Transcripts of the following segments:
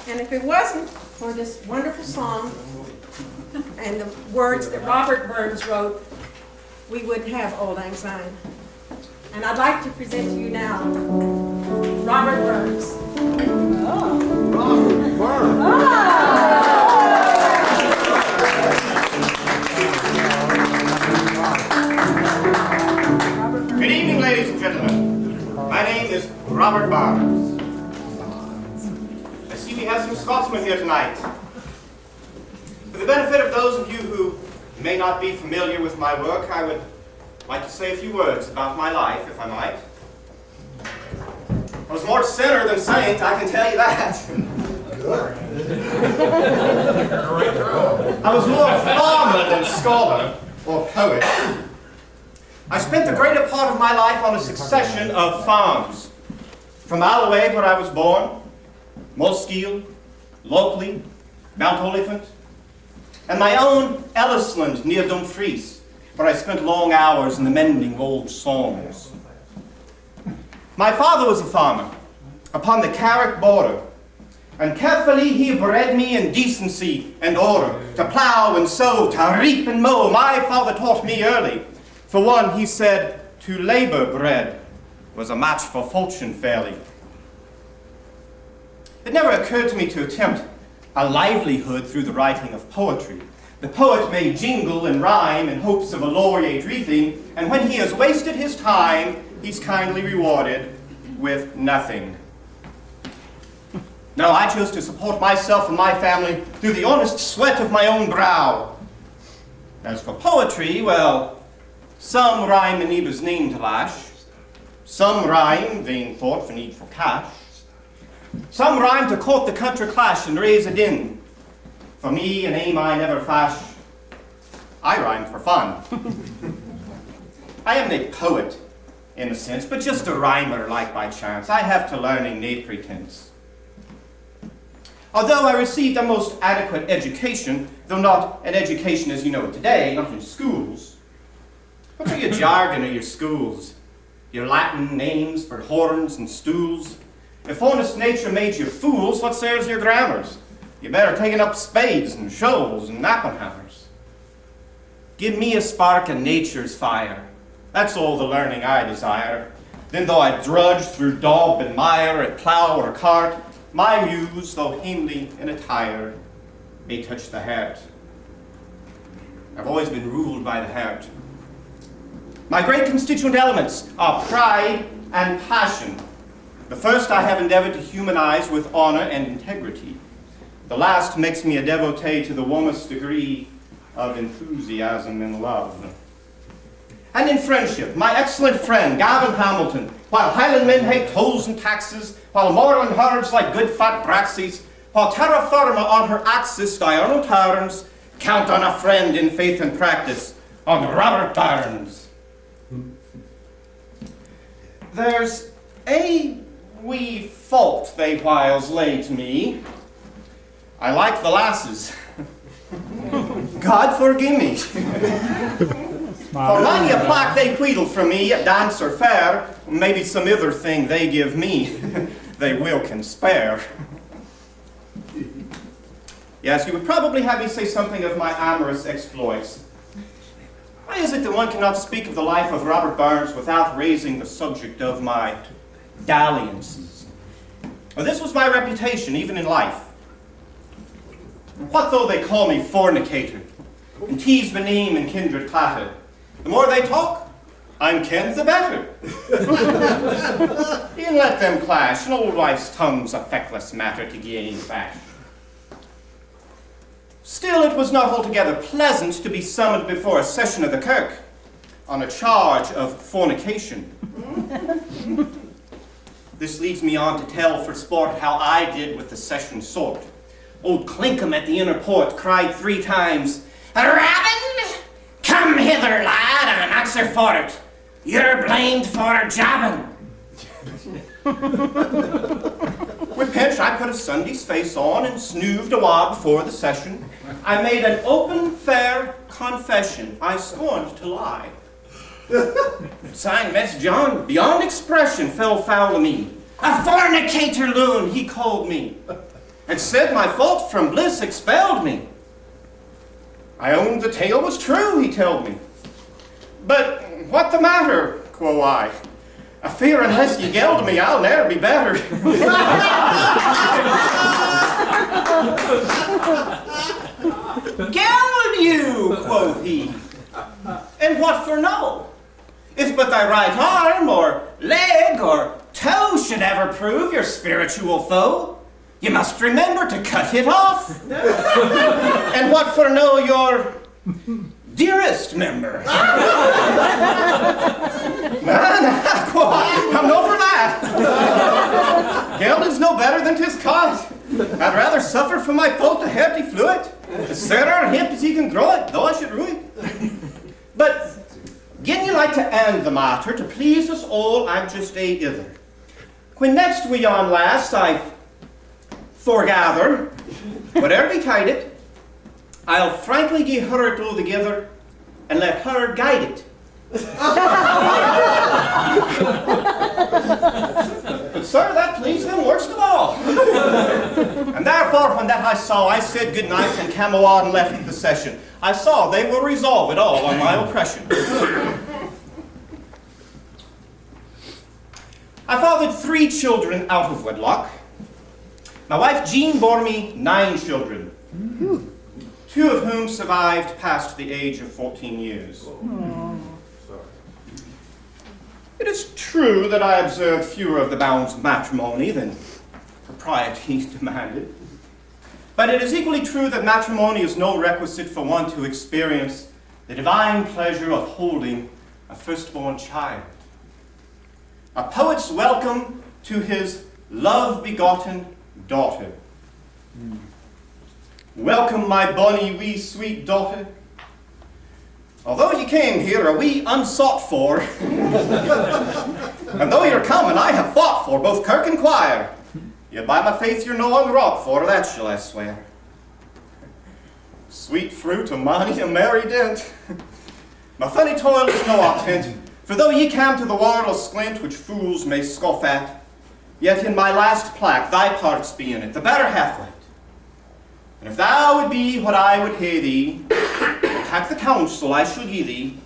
And if it wasn't for this wonderful song and the words that Robert Burns wrote, we wouldn't have Auld Lang Syne. And I'd like to present to you now Robert Burns. Oh. Robert Burns. Oh. Good evening, ladies and gentlemen. My name is Robert Burns. I see we have some Scotsmen here tonight. For the benefit of those of you who may not be familiar with my work, I would like to say a few words about my life, if I might. I was more sinner than saint, I can tell you that. I was more farmer than scholar or poet. I spent the greater part of my life on a succession of farms. From Alloway, where I was born, Moskiel, Lockley, Mount Oliphant, and my own Ellisland near Dumfries, where I spent long hours in the mending of old songs. My father was a farmer upon the Carrick border, and carefully he bred me in decency and order, to plough and sow, to reap and mow. My father taught me early. For one, he said, to labour bred was a match for fortune fairly. It never occurred to me to attempt a livelihood through the writing of poetry. The poet may jingle and rhyme in hopes of a laureate wreathing, and when he has wasted his time, he's kindly rewarded with nothing. No, I chose to support myself and my family through the honest sweat of my own brow. As for poetry, well, some rhyme in Eba's name to lash, some rhyme, vain thought, for need for cash, some rhyme to court the country clash and raise a din. For me, an aim I never fash, I rhyme for fun. I am a poet, in a sense, but just a rhymer like by chance. I have to learning nae pretense. Although I received a most adequate education, though not an education as you know it today, not in schools. What are your jargon of your schools? Your Latin names for horns and stools? If honest nature made you fools, what says your grammars? You better taking up spades and shoals and Nappenhammers. Give me a spark of nature's fire. That's all the learning I desire. Then though I drudge through daub and mire at plough or cart, my muse, though hamely in attire, may touch the heart. I've always been ruled by the heart. My great constituent elements are pride and passion. The first I have endeavored to humanize with honor and integrity. The last makes me a devotee to the warmest degree of enthusiasm and love. And in friendship, my excellent friend, Gavin Hamilton, while Highlandmen hate tolls and taxes, while Moreland herds like good fat braxies, while terra firma on her axis diurnal turns, count on a friend in faith and practice, on Robert Burns. There's a wee fault they whiles lay to me. I like the lasses. God forgive me. For many a plaque they wheedle from me at dance or fair, maybe some other thing they give me, they will can spare. Yes, you would probably have me say something of my amorous exploits. Why is it that one cannot speak of the life of Robert Burns without raising the subject of my dalliances? Well, this was my reputation, even in life. What though they call me fornicator, and tease the name in kindred clatter? The more they talk, I'm ken the better. E'en let them clash, an old wife's tongue's a feckless matter to gain bash. Still, it was not altogether pleasant to be summoned before a session of the kirk on a charge of fornication. This leads me on to tell for sport how I did with the session sort. Old Clinkham at the inner port cried 3 times, "Robin, come hither, lad, and answer for it. You're blamed for jabbing." With pinch, I put a Sunday's face on and snooved a while before the session. I made an open, fair confession. I scorned to lie. Signed Miss John, beyond expression, fell foul of me. A fornicator loon, he called me. and said my fault from bliss expelled me. I owned the tale was true, he told me. But what the matter, quo I? I fear unless ye geld me, I'll ne'er be better. Geld you, quoth he, and what for no? If but thy right arm, or leg, or toe should ever prove your spiritual foe, you must remember to cut it off. And what for no your dearest member? Man, I'm over that. Gelding's no better than 'tis caught. I'd rather suffer from my fault to healthy fluid, the sooner hip as he can grow it, though I should rue it. But gin you like to end the matter, to please us all, I'm just a ither. When next we on last I foregather, whatever betide it, I'll frankly gie her it all together, and let her guide it. But sir, that pleased them worst of all. And therefore, when that I saw, I said good night and came on and left the session. I saw they will resolve it all on my oppression. I fathered 3 children out of wedlock. My wife Jean bore me 9 children, 2 of whom survived past the age of 14 years. It is true that I observed fewer of the bounds of matrimony than propriety demanded. But it is equally true that matrimony is no requisite for one to experience the divine pleasure of holding a firstborn child. A poet's welcome to his love-begotten daughter. Welcome, my bonny, wee, sweet daughter. Although you came here a wee unsought for, and though you're coming, I have fought for both kirk and choir, yet by my faith you're no unwrought for, that shall I swear. Sweet fruit of many a merry dent, my funny toil is no octent, for though ye came to the world a squint which fools may scoff at, yet in my last plaque thy parts be in it, the better half of it. And if thou would be what I would hae thee, take the counsel I shall gie thee,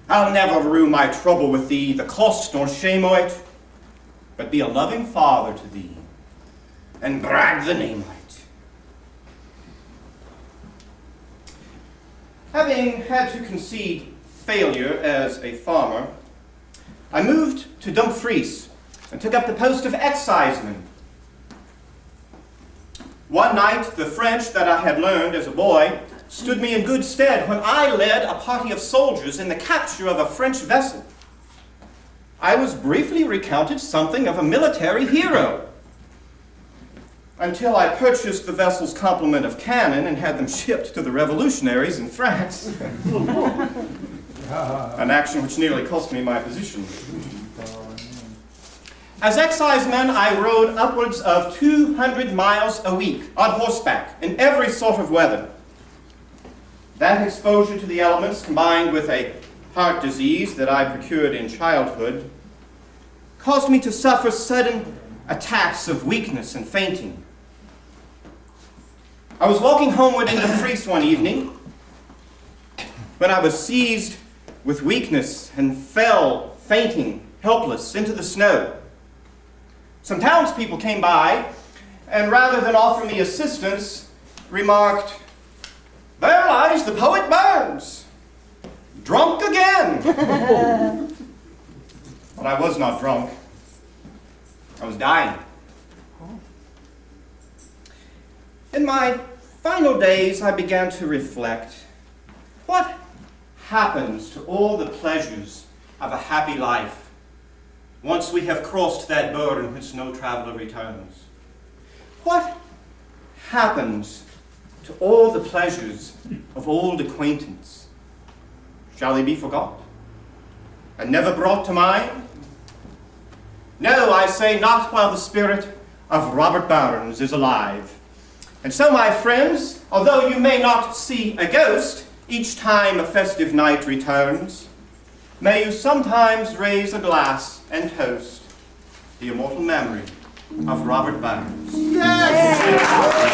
I'll never rue my trouble with thee, the cost nor shame o' it, but be a loving father to thee, and brag the name of it. Having had to concede failure as a farmer, I moved to Dumfries and took up the post of exciseman. One night, the French that I had learned as a boy stood me in good stead when I led a party of soldiers in the capture of a French vessel. I was briefly recounted something of a military hero, until I purchased the vessel's complement of cannon and had them shipped to the revolutionaries in France. An action which nearly cost me my position. As exciseman, I rode upwards of 200 miles a week on horseback in every sort of weather. That exposure to the elements, combined with a heart disease that I procured in childhood, caused me to suffer sudden attacks of weakness and fainting. I was walking homeward in Dumfries one evening when I was seized with weakness and fell, fainting, helpless, into the snow. Some townspeople came by, and rather than offer me assistance, remarked, "There lies the poet Burns, drunk again." But I was not drunk. I was dying. In my final days, I began to reflect, what happens to all the pleasures of a happy life once we have crossed that burden which no traveler returns? What happens to all the pleasures of old acquaintance? Shall they be forgot and never brought to mind? No, I say, not while the spirit of Robert Burns is alive. And so, my friends, although you may not see a ghost each time a festive night returns, may you sometimes raise a glass and toast the immortal memory of Robert Burns. Yes!